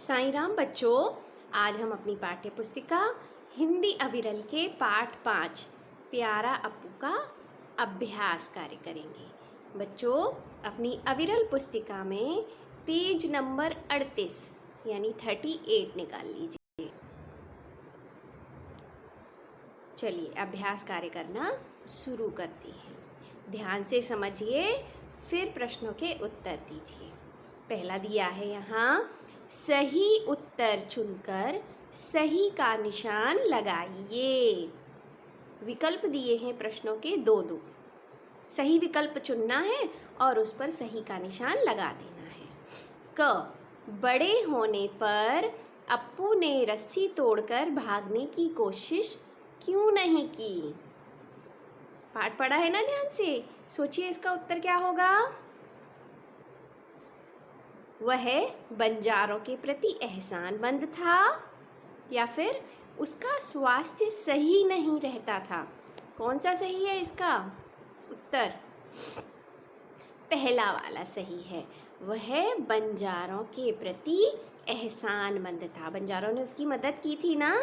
साईं राम बच्चों, आज हम अपनी पाठ्य पुस्तिका हिंदी अविरल के पाठ 5 प्यारा अप्पू का अभ्यास कार्य करेंगे। बच्चों, अपनी अविरल पुस्तिका में पेज नंबर 38 यानी 38 निकाल लीजिए। चलिए अभ्यास कार्य करना शुरू करते हैं। ध्यान से समझिए, फिर प्रश्नों के उत्तर दीजिए। पहला दिया है यहाँ, सही उत्तर चुनकर सही का निशान लगाइए। विकल्प दिए हैं प्रश्नों के दो। सही विकल्प चुनना है और उस पर सही का निशान लगा देना है। क, बड़े होने पर अप्पू ने रस्सी तोड़कर भागने की कोशिश क्यों नहीं की? पाठ पढ़ा है ना, ध्यान से सोचिए इसका उत्तर क्या होगा। वह बंजारों के प्रति एहसानमंद था या फिर उसका स्वास्थ्य सही नहीं रहता था। कौन सा सही है इसका उत्तर? पहला वाला सही है। वह बंजारों के प्रति एहसानमंद था। बंजारों ने उसकी मदद की थी ना,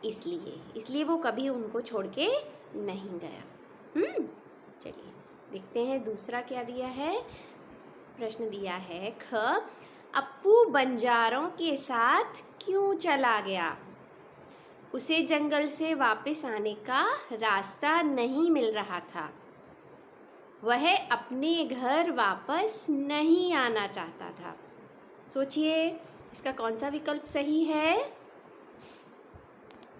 इसलिए वो कभी उनको छोड़ के नहीं गया। चलिए देखते हैं दूसरा क्या दिया है। प्रश्न दिया है ख, अप्पू बंजारों के साथ क्यों चला गया? उसे जंगल से वापस आने का रास्ता नहीं मिल रहा था। वह अपने घर वापस नहीं आना चाहता था। सोचिए इसका कौन सा विकल्प सही है?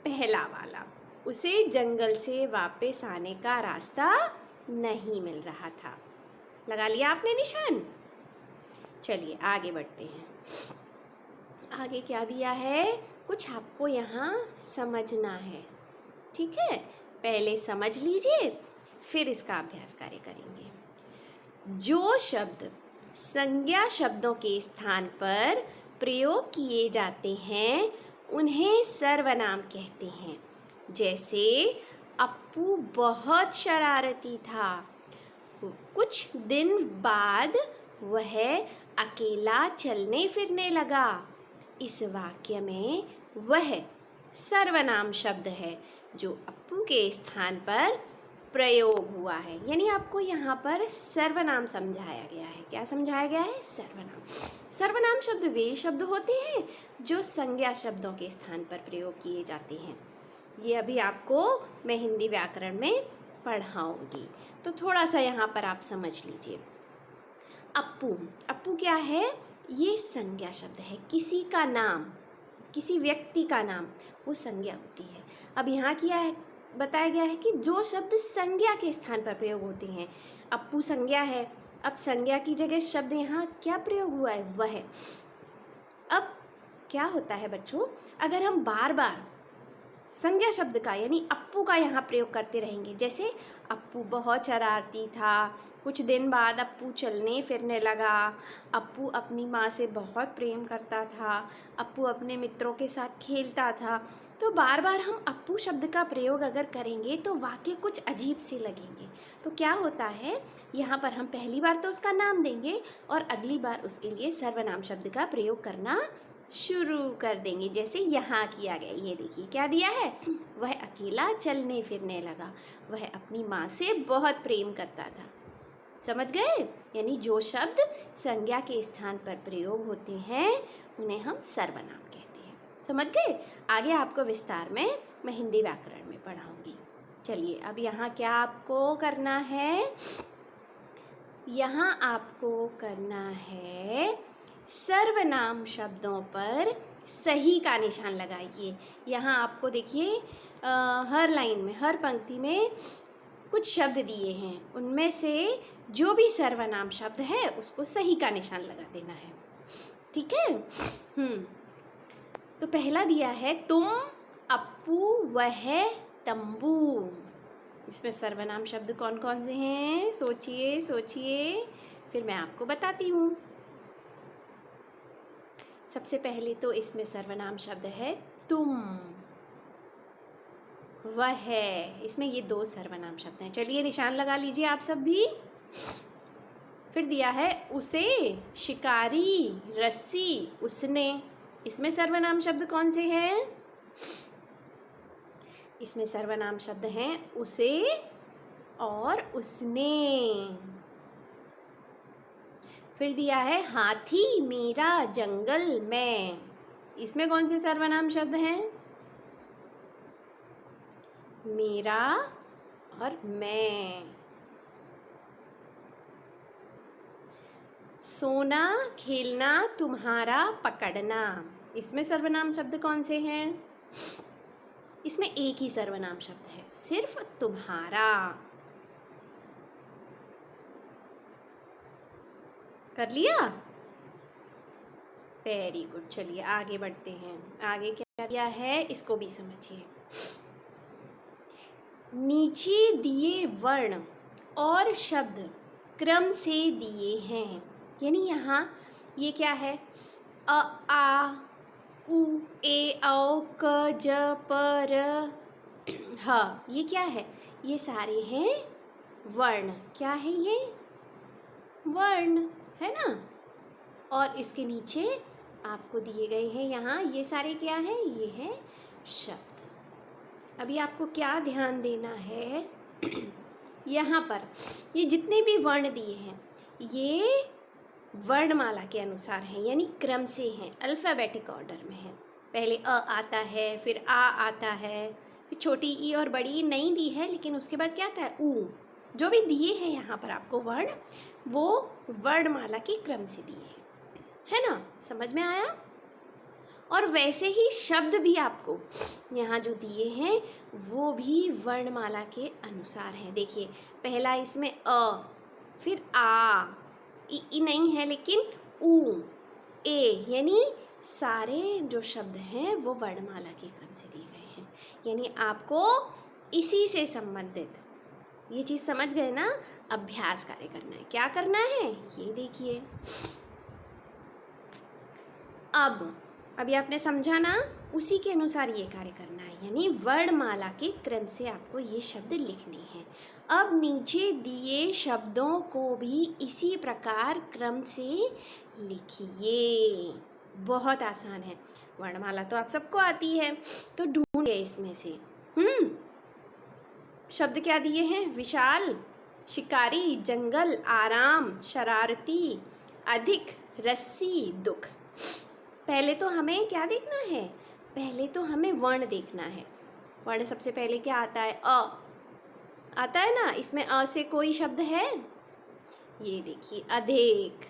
पहला वाला, उसे जंगल से वापस आने का रास्ता नहीं मिल रहा था। लगा लिया आपने निशान? चलिए आगे बढ़ते हैं। आगे क्या दिया है, कुछ आपको यहाँ समझना है। ठीक है, पहले समझ लीजिए फिर इसका अभ्यास कार्य करेंगे। जो शब्द संज्ञा शब्दों के स्थान पर प्रयोग किए जाते हैं उन्हें सर्वनाम कहते हैं। जैसे अप्पू बहुत शरारती था। कुछ दिन बाद वह अकेला चलने फिरने लगा। इस वाक्य में वह सर्वनाम शब्द है जो अप्पू के स्थान पर प्रयोग हुआ है। यानी आपको यहाँ पर सर्वनाम समझाया गया है। क्या समझाया गया है? सर्वनाम। सर्वनाम शब्द वे शब्द होते हैं जो संज्ञा शब्दों के स्थान पर प्रयोग किए जाते हैं। ये अभी आपको मैं हिंदी व्याकरण में पढ़ाऊंगी, तो थोड़ा सा यहाँ पर आप समझ लीजिए। अप्पू क्या है? ये संज्ञा शब्द है। किसी का नाम, किसी व्यक्ति का नाम, वो संज्ञा होती है। अब यहाँ किया है, बताया गया है कि जो शब्द संज्ञा के स्थान पर प्रयोग होते हैं। अप्पू संज्ञा है। अब संज्ञा की जगह शब्द यहाँ क्या प्रयोग हुआ है? वह। अब क्या होता है बच्चों, अगर हम बार बार संज्ञा शब्द का यानी अप्पू का यहाँ प्रयोग करते रहेंगे, जैसे अप्पू बहुत शरारती था, कुछ दिन बाद अप्पू चलने फिरने लगा, अप्पू अपनी माँ से बहुत प्रेम करता था, अप्पू अपने मित्रों के साथ खेलता था, तो बार बार हम अप्पू शब्द का प्रयोग अगर करेंगे तो वाक्य कुछ अजीब से लगेंगे। तो क्या होता है, यहाँ पर हम पहली बार तो उसका नाम देंगे और अगली बार उसके लिए सर्वनाम शब्द का प्रयोग करना शुरू कर देंगे। जैसे यहाँ किया गया, ये देखिए क्या दिया है, वह अकेला चलने फिरने लगा, वह अपनी माँ से बहुत प्रेम करता था। समझ गए? यानी जो शब्द संज्ञा के स्थान पर प्रयोग होते हैं उन्हें हम सर्वनाम कहते हैं। समझ गए? आगे आपको विस्तार में मैं हिंदी व्याकरण में पढ़ाऊंगी। चलिए अब यहाँ क्या आपको करना है, यहाँ आपको करना है सर्वनाम शब्दों पर सही का निशान लगाइए। यहाँ आपको देखिए हर लाइन में, हर पंक्ति में कुछ शब्द दिए हैं, उनमें से जो भी सर्वनाम शब्द है उसको सही का निशान लगा देना है। ठीक है? तो पहला दिया है तुम, अप्पू, वह, तंबू। इसमें सर्वनाम शब्द कौन कौन से हैं? सोचिए सोचिए, फिर मैं आपको बताती हूँ। सबसे पहले तो इसमें सर्वनाम शब्द है तुम, वह, इसमें ये दो सर्वनाम शब्द हैं। चलिए निशान लगा लीजिए आप सब भी। फिर दिया है उसे, शिकारी, रस्सी, उसने। इसमें सर्वनाम शब्द कौन से हैं? इसमें सर्वनाम शब्द हैं उसे और उसने। फिर दिया है हाथी मेरा जंगल में। इसमें कौन से सर्वनाम शब्द हैं? मेरा और मैं। सोना खेलना तुम्हारा पकड़ना। इसमें सर्वनाम शब्द कौन से हैं? इसमें एक ही सर्वनाम शब्द है, सिर्फ तुम्हारा। कर लिया? Very good. चलिए आगे बढ़ते हैं। आगे क्या दिया है इसको भी समझिए। नीचे दिए वर्ण और शब्द क्रम से दिए हैं। यानी यहाँ ये क्या है? अ आ उ ए औ क ज प र ह। ये क्या है? ये सारे हैं वर्ण। क्या है ये? वर्ण है ना। और इसके नीचे आपको दिए गए हैं यहाँ ये सारे क्या हैं? ये है शब्द। अभी आपको क्या ध्यान देना है? यहाँ पर ये जितने भी वर्ण दिए हैं ये वर्णमाला के अनुसार हैं, यानी क्रम से हैं, अल्फ़ाबेटिक ऑर्डर में है। पहले अ आता है, फिर आ आता है, फिर छोटी ई और बड़ी ई नहीं दी है, लेकिन उसके बाद क्या आता है? ऊ। जो भी दिए हैं यहाँ पर आपको वर्ण, वो वर्णमाला के क्रम से दिए हैं, है ना। समझ में आया? और वैसे ही शब्द भी आपको यहाँ जो दिए हैं वो भी वर्णमाला के अनुसार हैं। देखिए पहला इसमें अ, फिर आ, ई नहीं है लेकिन ऊ, ए, यानी सारे जो शब्द हैं वो वर्णमाला के क्रम से दिए गए हैं। यानी आपको इसी से संबंधित ये चीज़ समझ गए ना? अभ्यास कार्य करना है। क्या करना है ये देखिए। अभी आपने समझा ना, उसी के अनुसार ये कार्य करना है, यानी वर्णमाला के क्रम से आपको ये शब्द लिखने हैं। अब नीचे दिए शब्दों को भी इसी प्रकार क्रम से लिखिए। बहुत आसान है। वर्णमाला तो आप सबको आती है, तो ढूंढिए इसमें से। शब्द क्या दिए हैं? विशाल, शिकारी, जंगल, आराम, शरारती, अधिक, रस्सी, दुख। पहले तो हमें क्या देखना है? पहले तो हमें वर्ण देखना है। वर्ण सबसे पहले क्या आता है? अ आता है ना। इसमें अ से कोई शब्द है? ये देखिए अधिक,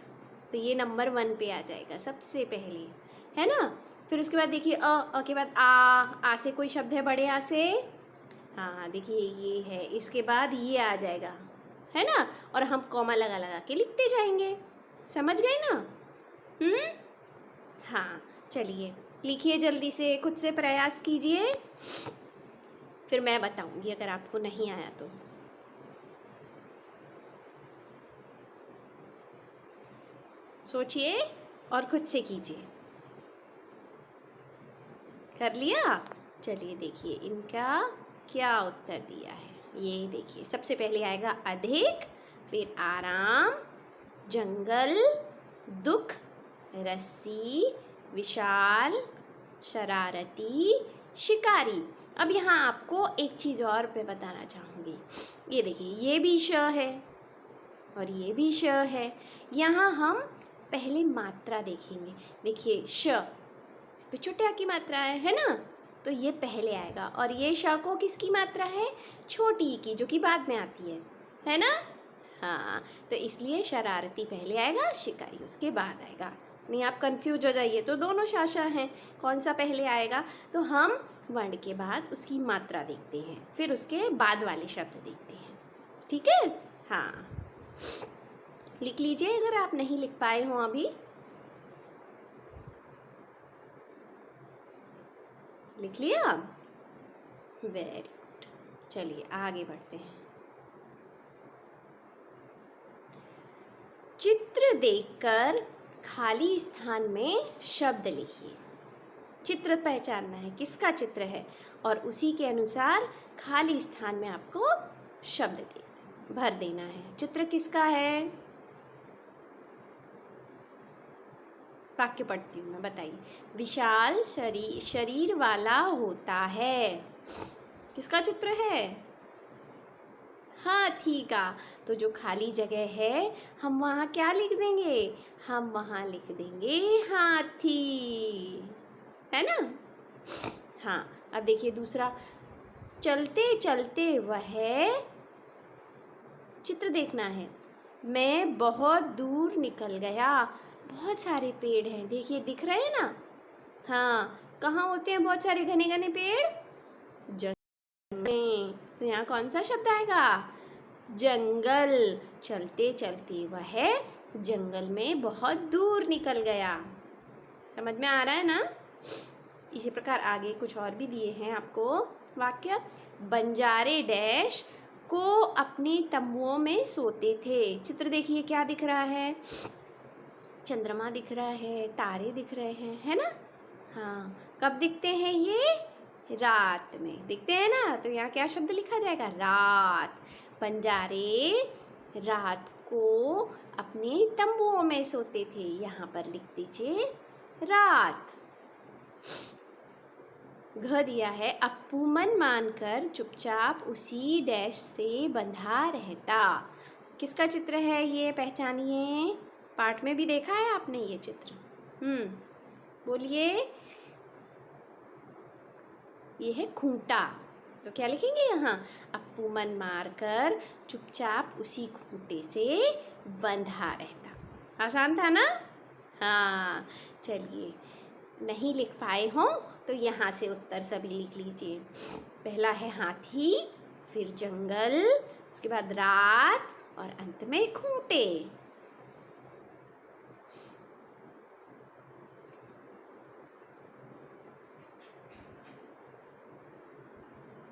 तो ये नंबर 1 पे आ जाएगा सबसे पहले, है ना। फिर उसके बाद देखिए अ के बाद आ से कोई शब्द है? बड़े आ से, हाँ देखिए ये है। इसके बाद ये आ जाएगा, है ना। और हम कॉमा लगा लगा के लिखते जाएंगे। समझ गए ना? हाँ चलिए लिखिए जल्दी से, खुद से प्रयास कीजिए, फिर मैं बताऊंगी अगर आपको नहीं आया तो। सोचिए और खुद से कीजिए। कर लिया? चलिए देखिए इनका क्या उत्तर दिया है। ये देखिए सबसे पहले आएगा अधिक, फिर आराम, जंगल, दुख, रस्सी, विशाल, शरारती, शिकारी। अब यहाँ आपको एक चीज़ और पे बताना चाहूँगी। ये देखिए ये भी श है और ये भी श है। यहाँ हम पहले मात्रा देखेंगे। देखिए श, इस पे छोटे आ की मात्रा है ना, तो ये पहले आएगा। और ये श को किसकी मात्रा है? छोटी ई की, जो कि बाद में आती है ना। हाँ तो इसलिए शरारती पहले आएगा, शिकारी उसके बाद आएगा। नहीं आप कंफ्यूज हो जाइए तो दोनों शाशा हैं, कौन सा पहले आएगा। तो हम वर्ण के बाद उसकी मात्रा देखते हैं, फिर उसके बाद वाले शब्द देखते हैं। ठीक है? हाँ लिख लीजिए अगर आप नहीं लिख पाए हो अभी। लिख लिया? Very good. चलिए आगे बढ़ते हैं। चित्र देखकर खाली स्थान में शब्द लिखिए। चित्र पहचानना है किसका चित्र है, और उसी के अनुसार खाली स्थान में आपको शब्द भर देना है। चित्र किसका है? वाक्य पढ़ती हूँ मैं, बताइए। विशाल शरीर वाला होता है। किसका चित्र है? हाथी का। तो जो खाली जगह है हम वहाँ क्या लिख देंगे? हम वहाँ लिख देंगे हाथी, है ना? हाँ, अब देखिए दूसरा। चलते चलते वह, चित्र देखना है। मैं बहुत दूर निकल गया। बहुत सारे पेड़ हैं, देखिए दिख रहे हैं ना? हाँ, कहाँ होते हैं बहुत सारे घने घने पेड़? जंगल में। तो यहाँ कौन सा शब्द आएगा? जंगल। चलते चलते वह जंगल में बहुत दूर निकल गया। समझ में आ रहा है ना? इसी प्रकार आगे कुछ और भी दिए हैं आपको वाक्य। बंजारे डैश को अपने तंबुओं में सोते थे। चित्र देखिए क्या दिख रहा है? चंद्रमा दिख रहा है, तारे दिख रहे हैं, है ना? हाँ, कब दिखते हैं ये? रात में दिखते हैं ना? तो यहाँ क्या शब्द लिखा जाएगा? रात। बंजारे रात को अपने तंबुओं में सोते थे। यहाँ पर लिख दीजिए रात। घ दिया है। अप्पू मन मानकर चुपचाप उसी डैश से बंधा रहता। किसका चित्र है ये? पहचानिए। पाठ में भी देखा है आपने ये चित्र? बोलिए। ये है खूंटा। तो क्या लिखेंगे यहाँ? अप्पू मन मारकर चुपचाप उसी खूंटे से बंधा रहता। आसान था ना? हाँ, चलिए। नहीं लिख पाए हो तो यहाँ से उत्तर सभी लिख लीजिए। पहला है हाथी, फिर जंगल, उसके बाद रात और अंत में खूंटे।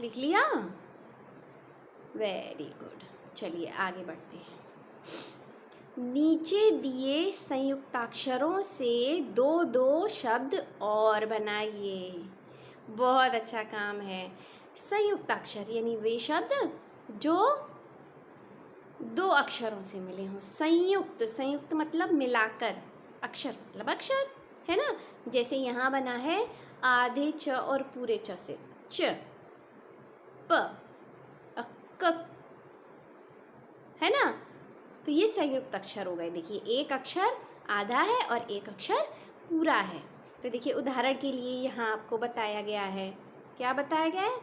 लिख लिया? Very good. चलिए आगे बढ़ते हैं। नीचे दिए संयुक्ताक्षरों से दो दो शब्द और बनाइए। बहुत अच्छा काम है। संयुक्ताक्षर यानी वे शब्द जो दो अक्षरों से मिले हों। संयुक्त, संयुक्त मतलब मिलाकर, अक्षर मतलब अक्षर, है ना? जैसे यहाँ बना है आधे च और पूरे च से च, प, क, है ना? तो ये संयुक्त अक्षर हो गए। देखिए एक अक्षर आधा है और एक अक्षर पूरा है। तो देखिए उदाहरण के लिए यहाँ आपको बताया गया है। क्या बताया गया है?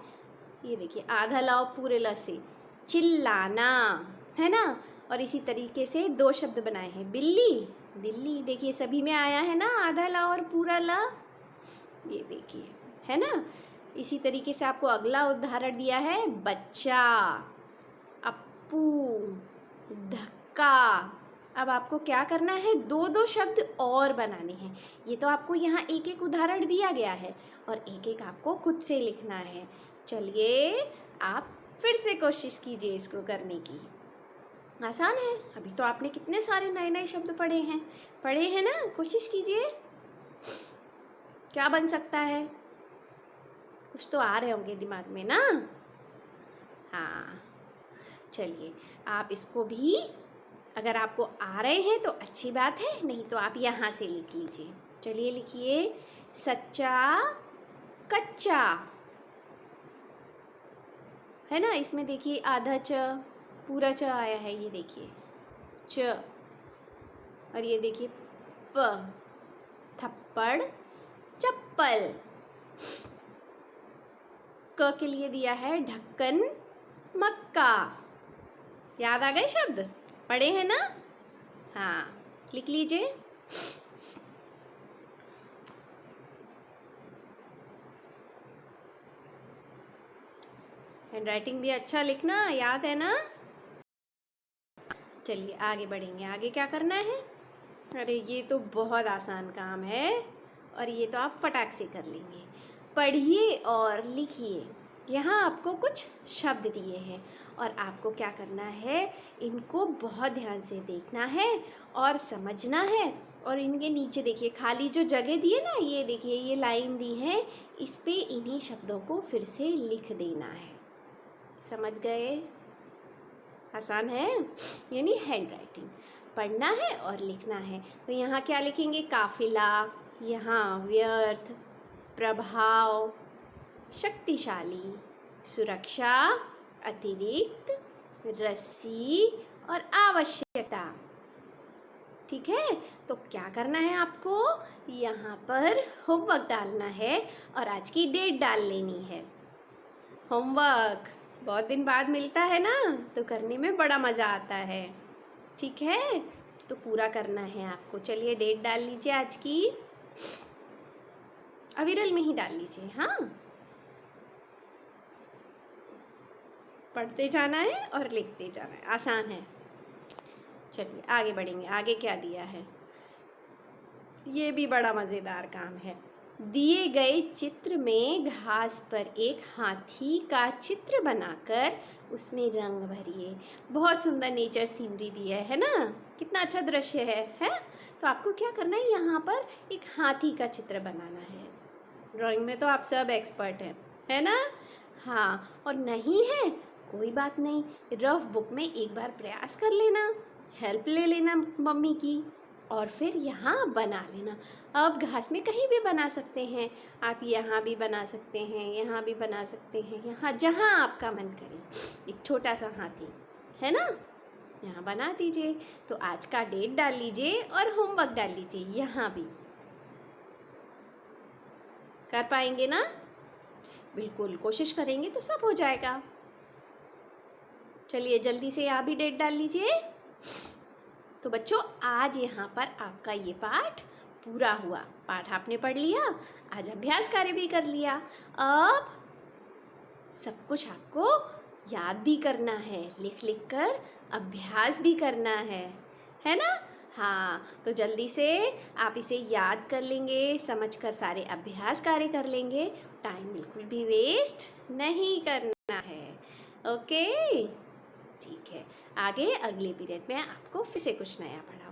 ये देखिए आधा लाओ पूरे ल से चिल्लाना, है ना? और इसी तरीके से दो शब्द बनाए हैं, बिल्ली, दिल्ली। देखिए सभी में आया है ना आधा ला और पूरा ला। ये देखिए, है ना? इसी तरीके से आपको अगला उदाहरण दिया है बच्चा, अप्पू, धक्का। अब आपको क्या करना है? दो दो शब्द और बनाने हैं। ये तो आपको यहाँ एक एक उदाहरण दिया गया है और एक एक आपको खुद से लिखना है। चलिए आप फिर से कोशिश कीजिए इसको करने की। आसान है। अभी तो आपने कितने सारे नए नए शब्द पढ़े हैं ना? कोशिश कीजिए। क्या बन सकता है? कुछ तो आ रहे होंगे दिमाग में ना? हाँ, चलिए आप इसको भी, अगर आपको आ रहे हैं तो अच्छी बात है, नहीं तो आप यहाँ से लिख लीजिए। चलिए लिखिए सच्चा कच्चा, है ना? इसमें देखिए आधा च, पूरा च आया है, ये देखिए च, और ये देखिए प, थप्पड़ चप्पल। क के लिए दिया है ढक्कन मक्का। याद आ गए शब्द? पढ़े हैं ना? हाँ, लिख लीजिए। हैंडराइटिंग भी अच्छा लिखना, याद है ना? चलिए आगे बढ़ेंगे। आगे क्या करना है? अरे ये तो बहुत आसान काम है और ये तो आप फटाक से कर लेंगे। पढ़िए और लिखिए। यहाँ आपको कुछ शब्द दिए हैं और आपको क्या करना है? इनको बहुत ध्यान से देखना है और समझना है। और इनके नीचे देखिए खाली जो जगह दी है ना, ये देखिए ये लाइन दी है, इस पे इन्हीं शब्दों को फिर से लिख देना है। समझ गए? आसान है, यानी हैंड राइटिंग। पढ़ना है और लिखना है। तो यहाँ क्या लिखेंगे? काफिला, यहाँ व्यर्थ, प्रभाव, शक्तिशाली, सुरक्षा, अतिरिक्त, रस्सी और आवश्यकता। ठीक है, तो क्या करना है आपको? यहाँ पर होमवर्क डालना है और आज की डेट डाल लेनी है। होमवर्क बहुत दिन बाद मिलता है ना, तो करने में बड़ा मज़ा आता है। ठीक है, तो पूरा करना है आपको। चलिए डेट डाल लीजिए आज की, अविरल में ही डाल लीजिए। हाँ, पढ़ते जाना है और लिखते जाना है, आसान है। चलिए आगे बढ़ेंगे। आगे क्या दिया है? ये भी बड़ा मज़ेदार काम है। दिए गए चित्र में घास पर एक हाथी का चित्र बनाकर उसमें रंग भरिए। बहुत सुंदर नेचर सीनरी दी है ना? कितना अच्छा दृश्य है? तो आपको क्या करना है? यहाँ पर एक हाथी का चित्र बनाना है। ड्राइंग में तो आप सब एक्सपर्ट हैं, है ना? हाँ, और नहीं है कोई बात नहीं, रफ बुक में एक बार प्रयास कर लेना, हेल्प ले लेना मम्मी की, और फिर यहाँ बना लेना। अब घास में कहीं भी बना सकते हैं आप, यहाँ भी बना सकते हैं, यहाँ भी बना सकते हैं, यहाँ जहाँ आपका मन करे। एक छोटा सा हाथी है ना, यहाँ बना दीजिए। तो आज का डेट डाल लीजिए और होमवर्क डाल लीजिए। यहाँ भी कर पाएंगे ना? बिल्कुल, कोशिश करेंगे तो सब हो जाएगा। चलिए जल्दी से यहाँ भी डेट डाल लीजिए। तो बच्चों, आज यहाँ पर आपका ये पाठ पूरा हुआ। पाठ आपने पढ़ लिया, आज अभ्यास कार्य भी कर लिया। अब सब कुछ आपको याद भी करना है, लिख लिख कर अभ्यास भी करना है ना? हाँ, तो जल्दी से आप इसे याद कर लेंगे, समझकर सारे अभ्यास कार्य कर लेंगे। टाइम बिल्कुल भी वेस्ट नहीं करना है। ओके, ठीक है। आगे अगले पीरियड में आपको फिर से कुछ नया पढ़ा